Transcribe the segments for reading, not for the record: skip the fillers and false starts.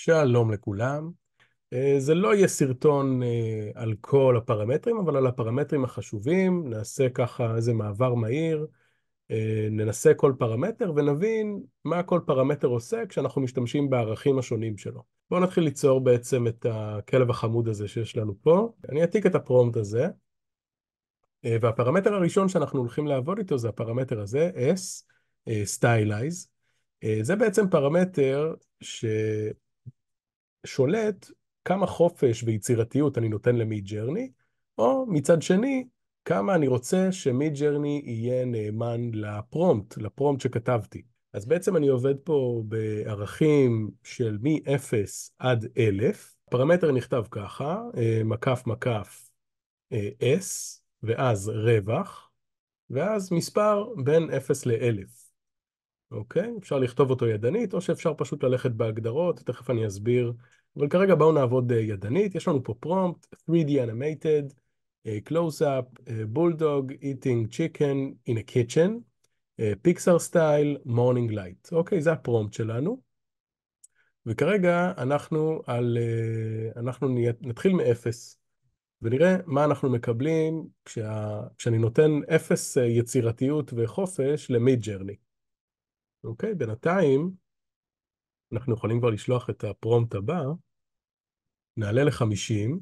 שלום לכולם. זה לא יהיה סרטון על כל הפרמטרים, אבל על הפרמטרים החשובים. נעשה ככה איזה מעבר מהיר, ננסה כל פרמטר ונבין מה כל פרמטר עושה כשאנחנו משתמשים בערכים השונים שלו. בואו נתחיל ליצור בעצם את הכלב החמוד הזה שיש לנו פה. אני אעתיק את הפרומפט הזה, והפרמטר הראשון שאנחנו הולכים לעבוד איתו זה הפרמטר הזה, S, Stylize. זה בעצם פרמטר ששולט כמה חופש ויצירתיות אני נותן למידג'רני, או מצד שני, כמה אני רוצה שמידג'רני יהיה נאמן לפרומפט שכתבתי. אז בעצם אני עובד פה בערכים של מ-0 עד 1000. הפרמטר נכתב ככה, מקף מקף S, ואז רווח, ואז מספר בין 0 ל-1000. אוקיי? אפשר לכתוב אותו ידנית, או שאפשר פשוט ללכת בהגדרות, תכף אני אסביר. אבל כרגע בואו נעבוד ידנית. יש לנו פה prompt, 3D animated, close-up, bulldog eating chicken in a kitchen, Pixar style, morning light. אוקיי, זה הפרומפט שלנו. וכרגע אנחנו נתחיל מאפס, ונראה מה אנחנו מקבלים כשאני נותן אפס יצירתיות וחופש למידג'רני. אוקיי, בינתיים אנחנו יכולים כבר לשלוח את הפרומפט הבא, נעלה ל-50,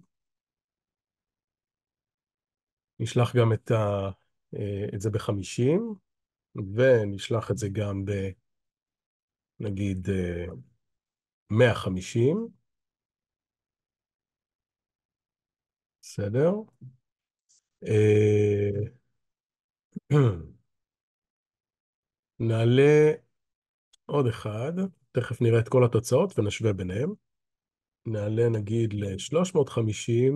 נשלח גם את זה ב-50, ונשלח את זה גם נגיד 150, בסדר? נעלה עוד אחד, תכף נראה את כל התוצאות ונשווה ביניהם. נעלה נגיד ל-350,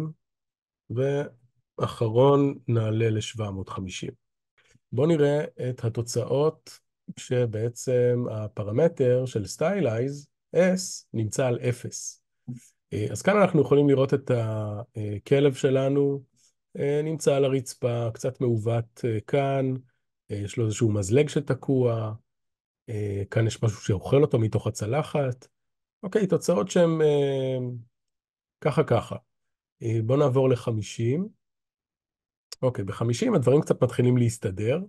ואחרון נעלה ל-750. בואו נראה את התוצאות שבעצם הפרמטר של Stylize, S, נמצא על 0. אז כאן אנחנו יכולים לראות את הכלב שלנו, נמצא על הרצפה, קצת מעוות כאן, יש לו איזשהו מזלג שתקוע, כאן יש משהו שאוכל אותו מתוך הצלחת. אוקיי, תוצאות שהן ככה ככה. בואו נעבור ל-50. אוקיי, ב-50 הדברים קצת מתחילים להסתדר.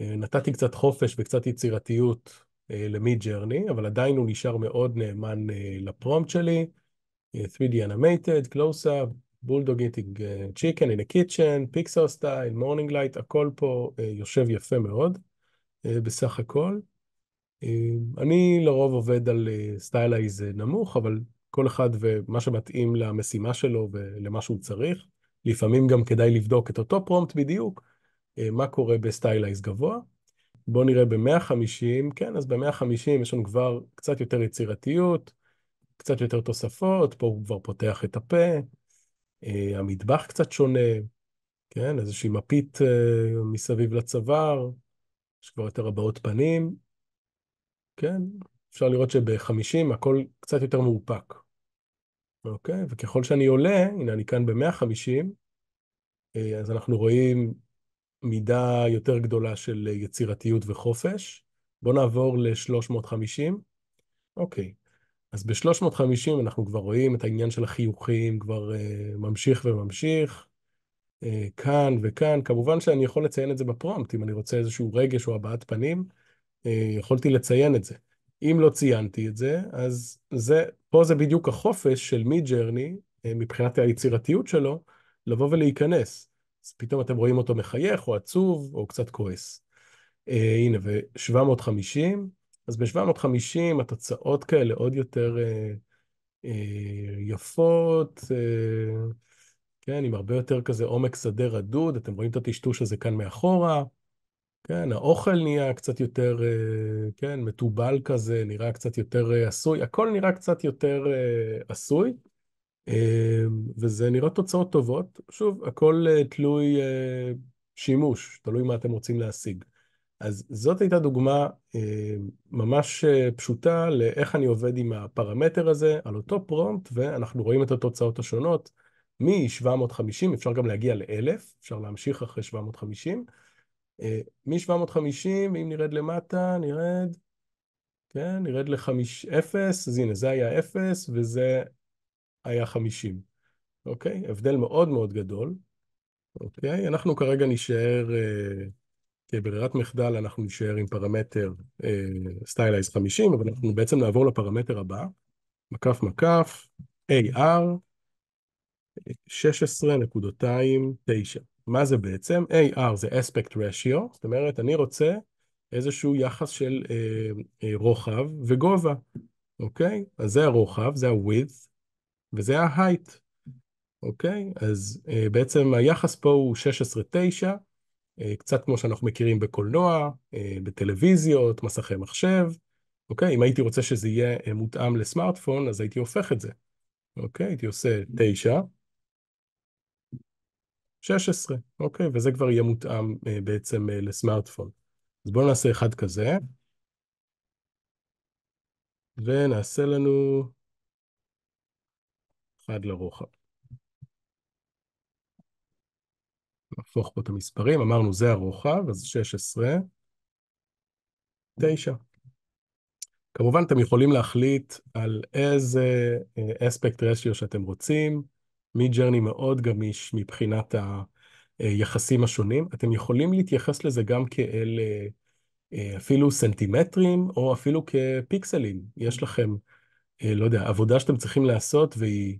נתתי קצת חופש וקצת יצירתיות למידג'רני, אבל עדיין הוא נשאר מאוד נאמן לפרומפט שלי. 3D animated, close-up, bulldog eating chicken in a kitchen, Pixar style, morning light, הכל פה יושב יפה מאוד בסך הכל. אני לרוב עובד על סטיילייז נמוך, אבל כל אחד ומה שמתאים למשימה שלו ולמה שהוא צריך. לפעמים גם כדאי לבדוק את אותו פרומפט בדיוק, מה קורה בסטיילייז גבוה. בואו נראה ב-150, כן, אז ב-150 יש לנו כבר קצת יותר יצירתיות, קצת יותר תוספות, פה הוא כבר פותח את הפה, המטבח קצת שונה, כן, איזושהי מפית מסביב לצוואר, יש כבר יותר הבעות פנים, כן, אפשר לראות שב-50 הכל קצת יותר מאופק, אוקיי, וככל שאני עולה, הנה אני כאן ב-150, אז אנחנו רואים מידה יותר גדולה של יצירתיות וחופש. בואו נעבור ל-350. אוקיי, אז ב-350 אנחנו כבר רואים את העניין של החיוכים, כבר ממשיך וממשיך, כאן וכאן. כמובן שאני יכול לציין את זה בפרומפט, אם אני רוצה איזשהו רגש או הבעת פנים, יכולתי לציין את זה. אם לא ציינתי את זה, אז פה זה בדיוק החופש של מידג'רני, מבחינת היצירתיות שלו, לבוא ולהיכנס. אז פתאום אתם רואים אותו מחייך, או עצוב, או קצת כועס. הנה, ו-750, אז ב-750 התוצאות כאלה עוד יותר יפות, כן, עם הרבה יותר כזה עומק שדה רדוד, אתם רואים את הטשטוש הזה כאן מאחורה, כן, האוכל נהיה קצת יותר, כן, מתובל כזה, נראה קצת יותר עשוי, הכל נראה קצת יותר עשוי, וזה נראה תוצאות טובות. שוב, הכל תלוי שימוש, תלוי מה אתם רוצים להשיג. אז זאת הייתה דוגמה ממש פשוטה לאיך אני עובד עם הפרמטר הזה על אותו פרומפט, ואנחנו רואים את התוצאות השונות. מ-750 אפשר גם להגיע ל-1000, אפשר להמשיך אחרי 750. מ-750, אם נרד למטה, נרד, כן, נרד ל-0, אז הנה, זה היה 0 וזה היה 50. אוקיי? הבדל מאוד מאוד גדול. אוקיי? אנחנו כרגע נשאר, כברירת מחדל, אנחנו נשאר עם פרמטר סטיילייז 50, אבל אנחנו בעצם נעבור לפרמטר הבא, מקף מקף, AR, 16.9. מה זה בעצם? AR זה aspect ratio, זאת אומרת, אני רוצה איזשהו יחס של רוחב וגובה, אוקיי? אז זה הרוחב, זה ה-width, וזה ה-height, אוקיי? אז בעצם היחס פה הוא 16.9, קצת כמו שאנחנו מכירים בקולנוע, בטלוויזיות, מסכי מחשב, אוקיי? אם הייתי רוצה שזה יהיה מותאם לסמארטפון, אז הייתי הופך את זה, אוקיי? הייתי עושה 9, 16, אוקיי? וזה כבר יהיה מותאם בעצם לסמארטפון. אז בואו נעשה אחד כזה, ונעשה לנו אחד לרוחב. נהפוך פה את המספרים, אמרנו זה הרוחב, אז 16, 9. כמובן אתם יכולים להחליט על איזה aspect ratio שאתם רוצים, מידג'רני מאוד גמיש מבחינת היחסים השונים. אתם יכולים להתייחס לזה גם כאל אפילו סנטימטרים או אפילו כפיקסלים. יש לכם, לא יודע, עבודה שאתם צריכים לעשות והיא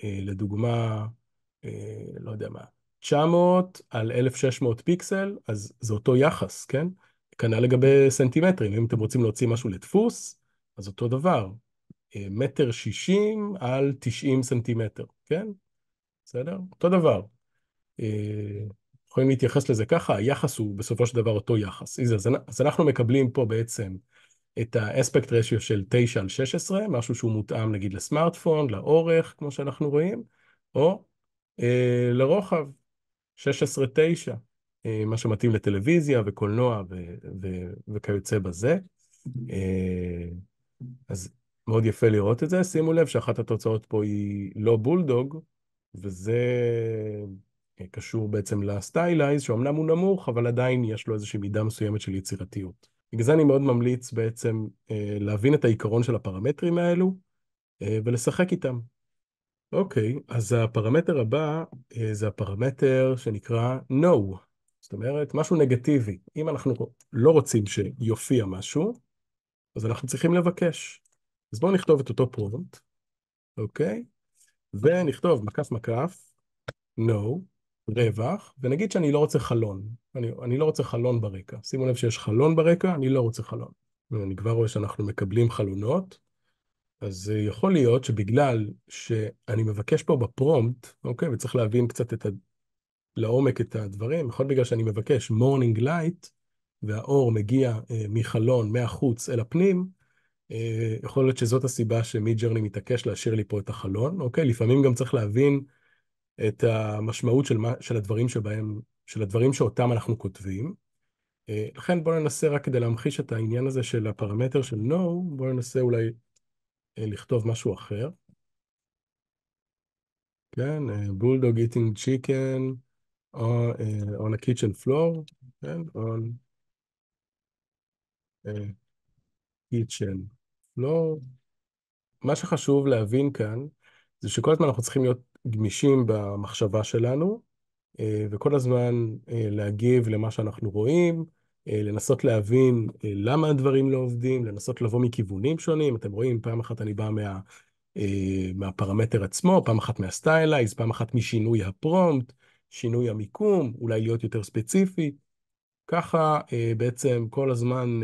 לדוגמה, לא יודע מה, 900 על 1600 פיקסל, אז זה אותו יחס, כן? כנ"ל לגבי סנטימטרים, אם אתם רוצים להוציא משהו לדפוס, אז אותו דבר, 1.60 על 90 סנטימטר, כן? בסדר? אותו דבר. יכולים להתייחס לזה ככה, היחס הוא בסופו של דבר אותו יחס. אז אנחנו מקבלים פה בעצם את ה-aspect ratio של 9 על 16, משהו שהוא מותאם נגיד לסמארטפון, לאורך, כמו שאנחנו רואים, או לרוחב, 16-9, מה שמתאים לטלוויזיה וקולנוע וכיוצא בזה. אז מאוד יפה לראות את זה. שימו לב שאחת התוצאות פה היא לא בולדוג, וזה קשור בעצם לסטיילייז, שאומנם הוא נמוך, אבל עדיין יש לו איזושהי מידה מסוימת של יצירתיות. בגלל זה אני מאוד ממליץ בעצם להבין את העיקרון של הפרמטרים האלו ולשחק איתם. אוקיי, אז הפרמטר הבא זה הפרמטר שנקרא no. זאת אומרת, משהו נגטיבי. אם אנחנו לא רוצים שיופיע משהו, אז אנחנו צריכים לבקש. אז בואו נכתוב את אותו פרומפט, אוקיי? ונכתוב מקף מקף, no, רווח, ונגיד שאני לא רוצה חלון. אני לא רוצה חלון ברקע. שימו לב שיש חלון ברקע, אני לא רוצה חלון. ואני כבר רואה שאנחנו מקבלים חלונות. אז יכול להיות שבגלל שאני מבקש פה בפרומפט, אוקיי, וצריך להבין קצת לעומק את הדברים, יכול בגלל שאני מבקש morning light, והאור מגיע מחלון, מהחוץ אל הפנים, יכול להיות שזאת הסיבה שמידג'רני מתעקש להשאיר לי פה את החלון, אוקיי? לפעמים גם צריך להבין את המשמעות של הדברים של הדברים שאותם אנחנו כותבים. לכן בואו ננסה רק כדי להמחיש את העניין הזה של הפרמטר של no, בואו ננסה אולי לכתוב משהו אחר. כן, bulldog eating chicken on a kitchen floor, כן, on a kitchen floor. מה שחשוב להבין כאן, זה שכל הזמן אנחנו צריכים להיות גמישים במחשבה שלנו, וכל הזמן להגיב למה שאנחנו רואים, לנסות להבין למה הדברים לא עובדים, לנסות לבוא מכיוונים שונים. אתם רואים, פעם אחת אני בא מהפרמטר עצמו, פעם אחת מהסטיילייז, פעם אחת משינוי הפרומפט, שינוי המיקום, אולי להיות יותר ספציפי. ככה בעצם כל הזמן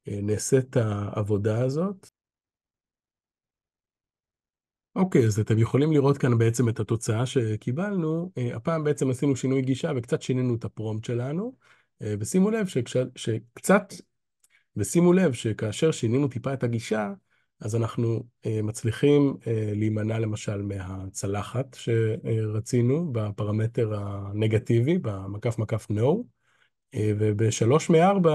נעשית העבודה הזאת. אוקיי, אז אתם יכולים לראות כאן בעצם את התוצאה שקיבלנו. הפעם בעצם עשינו שינוי גישה וקצת שינינו את הפרומפט שלנו. ושימו לב שכאשר שינינו טיפה את הגישה, אז אנחנו מצליחים להימנע למשל מהצלחת שרצינו בפרמטר הנגטיבי, במקף מקף no, וב-3 מ-4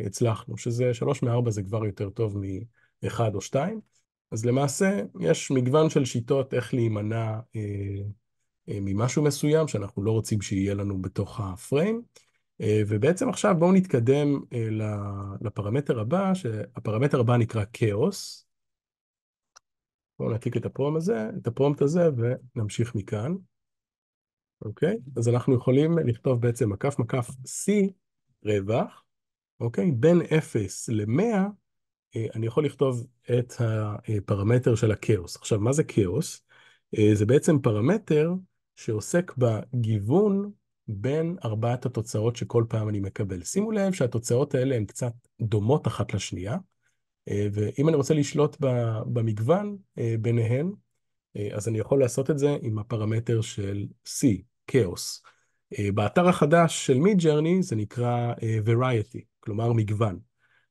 הצלחנו, שזה 3 מ-4 זה כבר יותר טוב מ-1 או 2. אז למעשה יש מגוון של שיטות איך להימנע ממשהו מסוים שאנחנו לא רוצים שיהיה לנו בתוך הפריים. ובעצם עכשיו בואו נתקדם לפרמטר הבא, שהפרמטר הבא נקרא כאוס. בואו נעתיק את הפרומפט הזה ונמשיך מכאן. אוקיי? אז אנחנו יכולים לכתוב בעצם מקף C רווח, אוקיי? בין 0 ל-100, אני יכול לכתוב את הפרמטר של הכאוס. עכשיו, מה זה כאוס? זה בעצם פרמטר שעוסק בגיוון בין ארבעת התוצאות שכל פעם אני מקבל. שימו לב שהתוצאות האלה הן קצת דומות אחת לשנייה, ואם אני רוצה לשלוט במגוון ביניהן, אז אני יכול לעשות את זה עם הפרמטר של C, כאוס. באתר החדש של מידג'רני זה נקרא variety, כלומר מגוון.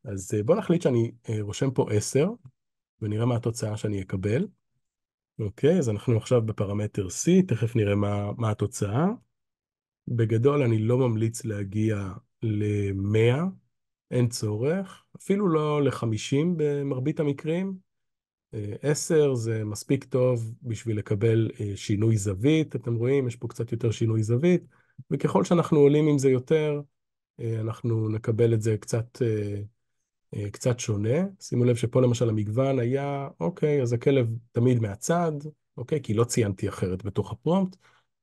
אז בואו נחליט שאני רושם פה 10, ונראה מה התוצאה שאני אקבל. אוקיי, אז אנחנו עכשיו בפרמטר C, תכף נראה מה התוצאה. בגדול אני לא ממליץ להגיע ל-100, אין צורך, אפילו לא ל-50 במרבית המקרים. 10 זה מספיק טוב בשביל לקבל שינוי זווית, אתם רואים, יש פה קצת יותר שינוי זווית, וככל שאנחנו עולים עם זה יותר, אנחנו נקבל את זה קצת שונה. שימו לב שפה למשל המגוון היה, אוקיי, אז הכלב תמיד מהצד, אוקיי, כי לא ציינתי אחרת בתוך הפרומפט,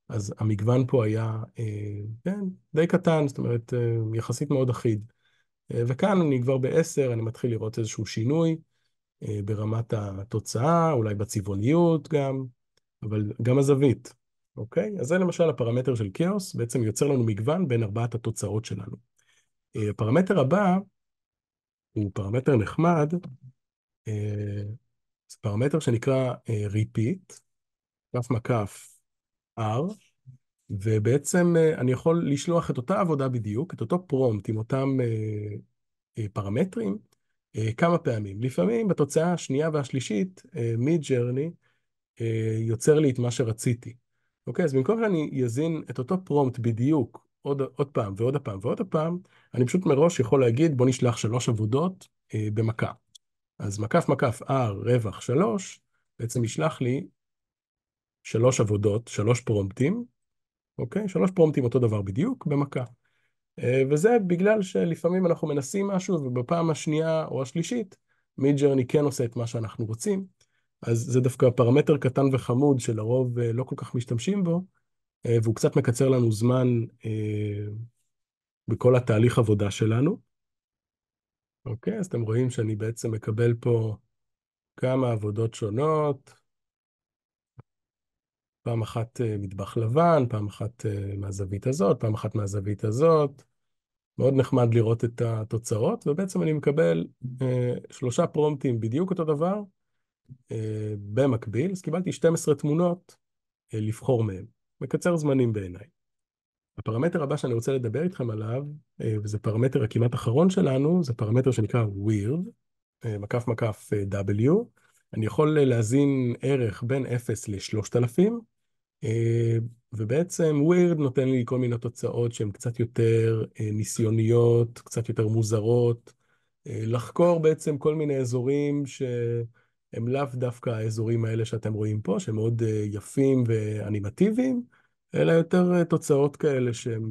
אז המגוון פה היה, כן, די קטן, זאת אומרת, יחסית מאוד אחיד. וכאן אני כבר ב-10, אני מתחיל לראות איזשהו שינוי ברמת התוצאה, אולי בצבעוניות גם, אבל גם הזווית, אוקיי? אז זה למשל הפרמטר של כאוס, בעצם יוצר לנו מגוון בין ארבעת התוצאות שלנו. הפרמטר הבא הוא פרמטר נחמד, זה פרמטר שנקרא repeat, כף מקף R, ובעצם אני יכול לשלוח את אותה עבודה בדיוק, את אותו פרומפט עם אותם פרמטרים, כמה פעמים. לפעמים בתוצאה השנייה והשלישית, מידג'רני יוצר לי את מה שרציתי. אוקיי, אז במקום שאני אזין את אותו פרומפט בדיוק עוד פעם ועוד פעם ועוד פעם, אני פשוט מראש יכול להגיד בוא נשלח 3 עבודות במכה. אז מקף R רווח 3, בעצם ישלח לי 3 עבודות, 3 פרומפטים, אוקיי? 3 פרומפטים אותו דבר בדיוק במכה. וזה בגלל שלפעמים אנחנו מנסים משהו, ובפעם השנייה או השלישית, מידג'רני כן עושה את מה שאנחנו רוצים. אז זה דווקא פרמטר קטן וחמוד שלרוב לא כל כך משתמשים בו, והוא קצת מקצר לנו זמן בכל התהליך עבודה שלנו. אוקיי, אז אתם רואים שאני בעצם מקבל פה כמה עבודות שונות, פעם אחת מטבח לבן, פעם אחת מהזווית הזאת, פעם אחת מהזווית הזאת. מאוד נחמד לראות את התוצאות, ובעצם אני מקבל 3 פרומפטים בדיוק אותו דבר, במקביל, אז קיבלתי 12 תמונות לבחור מהם. מקצר זמנים בעיניי. הפרמטר הבא שאני רוצה לדבר איתכם עליו, וזה פרמטר הכמעט אחרון שלנו, זה פרמטר שנקרא weird, מקף W. אני יכול להזין ערך בין 0 ל-3000, ובעצם weird נותן לי כל מיני תוצאות שהן קצת יותר ניסיוניות, קצת יותר מוזרות, לחקור בעצם כל מיני אזורים שהם לאו דווקא האזורים האלה שאתם רואים פה, שהם מאוד יפים ואנימטיביים, אלא יותר תוצאות כאלה שהן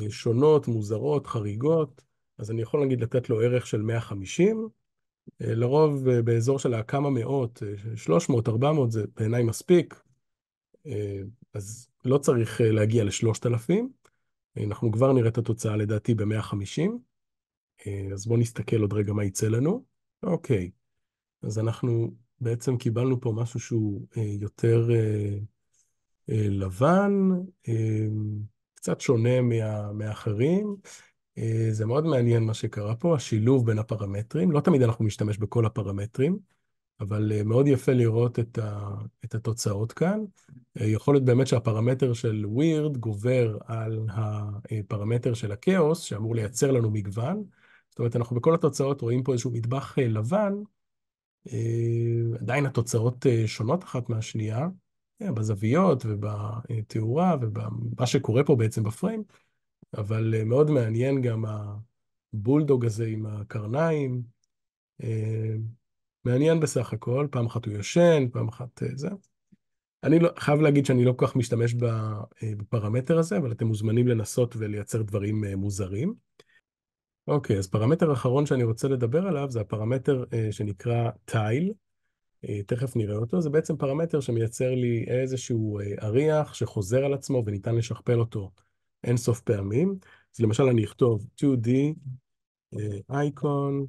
שונות, מוזרות, חריגות. אז אני יכול נגיד לתת לו ערך של 150, לרוב באזור של כמה מאות, 300, 400, זה בעיניי מספיק. אז לא צריך להגיע ל-3000, אנחנו כבר נראה את התוצאה לדעתי ב-150, אז בואו נסתכל עוד רגע מה יצא לנו. אוקיי, אז אנחנו בעצם קיבלנו פה משהו שהוא יותר לבן, קצת שונה מהאחרים. זה מאוד מעניין מה שקרה פה, השילוב בין הפרמטרים. לא תמיד אנחנו משתמש בכל הפרמטרים, אבל מאוד יפה לראות את התוצאות כאן. יכול להיות באמת שהפרמטר של weird גובר על הפרמטר של הכאוס, שאמור לייצר לנו מגוון. זאת אומרת, אנחנו בכל התוצאות רואים פה איזשהו מטבח לבן, עדיין התוצאות שונות אחת מהשנייה, בזוויות ובתאורה ובמה שקורה פה בעצם בפריים, אבל מאוד מעניין גם הבולדוג הזה עם הקרניים, מעניין בסך הכל, פעם אחת הוא ישן, פעם אחת זה. אני לא, חייב להגיד שאני לא כל כך משתמש בפרמטר הזה, אבל אתם מוזמנים לנסות ולייצר דברים מוזרים. אוקיי, אז פרמטר אחרון שאני רוצה לדבר עליו זה הפרמטר שנקרא tile. תכף נראה אותו. זה בעצם פרמטר שמייצר לי איזשהו אריח שחוזר על עצמו וניתן לשכפל אותו אינסוף פעמים. אז למשל אני אכתוב 2D icon,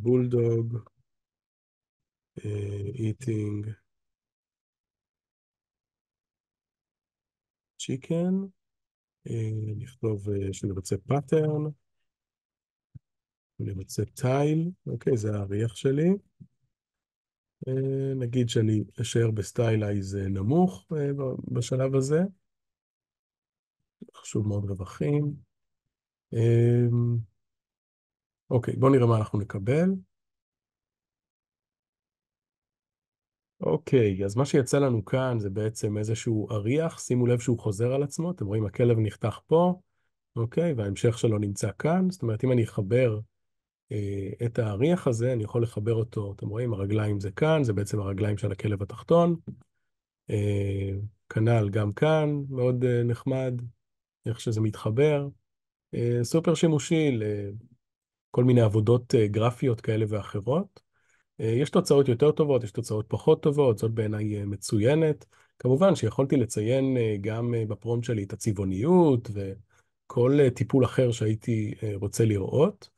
bulldog, eating chicken, נכתוב שאני רוצה pattern, אני רוצה tile, אוקיי, זה האריח שלי. נגיד שאני אשאר בסטיילייז נמוך בשלב הזה, חשוב מאוד רווחים. אוקיי, בואו נראה מה אנחנו נקבל. אוקיי, אז מה שיצא לנו כאן זה בעצם איזשהו אריח, שימו לב שהוא חוזר על עצמו, אתם רואים הכלב נחתך פה, אוקיי, וההמשך שלו נמצא כאן, זאת אומרת אם אני אחבר את האריח הזה, אני יכול לחבר אותו, אתם רואים הרגליים זה כאן, זה בעצם הרגליים של הכלב התחתון, אה, כנ"ל גם כאן, מאוד נחמד, איך שזה מתחבר, סופר שימושי לכל מיני עבודות גרפיות כאלה ואחרות. יש תוצאות יותר טובות, יש תוצאות פחות טובות, זאת בעיניי מצוינת. כמובן שיכולתי לציין גם בפרומפט שלי את הצבעוניות וכל טיפול אחר שהייתי רוצה לראות.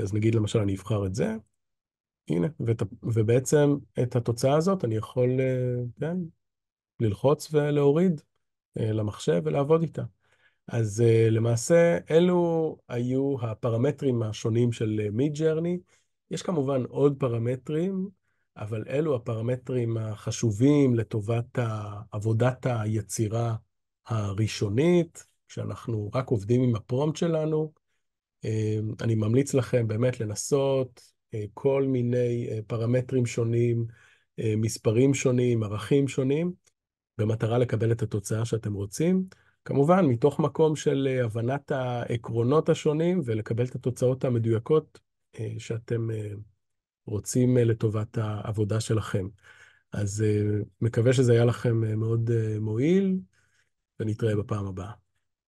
אז נגיד למשל אני אבחר את זה, הנה, ובעצם את התוצאה הזאת אני יכול, כן, ללחוץ ולהוריד למחשב ולעבוד איתה. אז למעשה אלו היו הפרמטרים השונים של מידג'רני. יש כמובן עוד פרמטרים, אבל אלו הפרמטרים החשובים לטובת עבודת היצירה הראשונית, כשאנחנו רק עובדים עם הפרומפט שלנו. אני ממליץ לכם באמת לנסות כל מיני פרמטרים שונים, מספרים שונים, ערכים שונים, במטרה לקבל את התוצאה שאתם רוצים. כמובן, מתוך מקום של הבנת העקרונות השונים ולקבל את התוצאות המדויקות שאתם רוצים לטובת העבודה שלכם. אז מקווה שזה היה לכם מאוד מועיל, ונתראה בפעם הבאה.